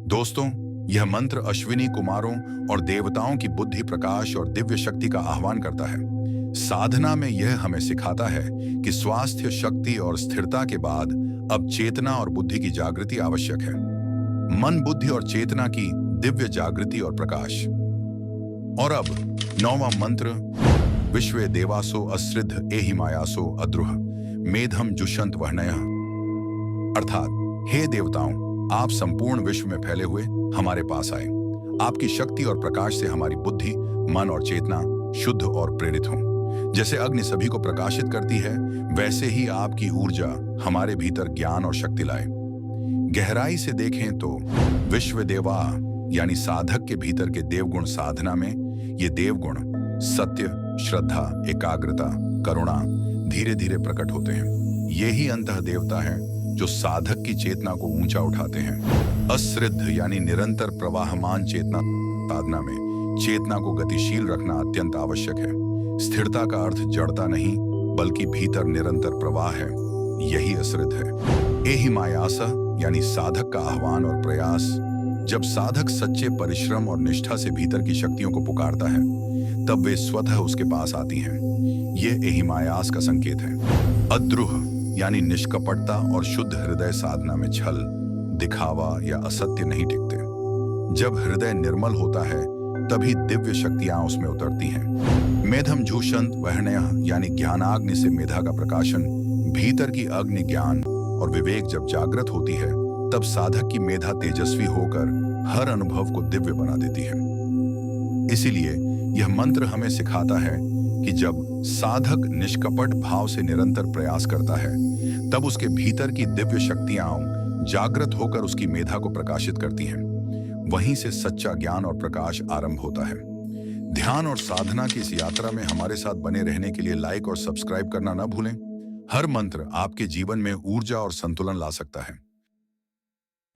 दोस्तों, यह मंत्र अश्विनी कुमारों और देवताओं की बुद्धि, प्रकाश और दिव्य शक्ति का आह्वान करता है। साधना में यह हमें सिखाता है कि स्वास्थ्य, शक्ति और स्थिरता के बाद अब चेतना और बुद्धि की जागृति आवश्यक है। मन, बुद्धि और चेतना की दिव्य जागृति और प्रकाश। और अब 9वां मंत्र, विश्वे देवासो असृद्ध एहिमायासो अद्रुह मेधम जुषंत वह्नयः। अर्थात, हे देवताओं, आप संपूर्ण विश्व में फैले हुए हमारे पास आए। आपकी शक्ति और प्रकाश से हमारी बुद्धि, मन और चेतना शुद्ध और प्रेरित हों। जैसे अग्नि सभी को प्रकाशित करती है, वैसे ही आपकी ऊर्जा हमारे भीतर ज्ञान और शक्ति लाए। गहराई से देखें तो विश्व देवा यानी साधक के भीतर के देवगुण, साधना में ये देवगुण सत्य, श्रद्धा, एकाग्रता, करुणा धीरे धीरे प्रकट होते हैं। यही अंतः देवता है जो साधक की चेतना को ऊंचा उठाते हैं। असृद्ध यानी निरंतर प्रवाहमान चेतना। साधना में चेतना को गतिशील रखना अत्यंत आवश्यक है। स्थिरता का अर्थ जड़ता नहीं, बल्कि भीतर निरंतर प्रवाह है। यही असृद्ध है। एहिमायास यानी साधक का आह्वान और प्रयास। जब साधक सच्चे परिश्रम और निष्ठा से भीतर की शक्तियों को पुकारता है, तब वे स्वतः उसके पास आती हैं। यह एहिमायास का संकेत है। अद्रुह यानी निष्कपटता और शुद्ध हृदय। साधना में छल, दिखावा या असत्य नहीं टिकते। जब हृदय निर्मल होता है, तभी दिव्य शक्तियां उसमें उतरती हैं। मेधम जुषंत वह्नयः यानी ज्ञानाग्नि से मेधा का प्रकाशन। भीतर की अग्नि, ज्ञान और विवेक जब जागृत होती है, तब साधक की मेधा तेजस्वी होकर हर अनुभव को दिव्य बना देती है। इसीलिए यह मंत्र हमें सिखाता है कि जब साधक निष्कपट भाव से निरंतर प्रयास करता है, तब उसके भीतर की दिव्य शक्तियां जागृत होकर उसकी मेधा को प्रकाशित करती हैं। वहीं से सच्चा ज्ञान और प्रकाश आरंभ होता है। ध्यान और साधना की इस यात्रा में हमारे साथ बने रहने के लिए लाइक और सब्सक्राइब करना न भूलें। हर मंत्र आपके जीवन में ऊर्जा और संतुलन ला सकता है।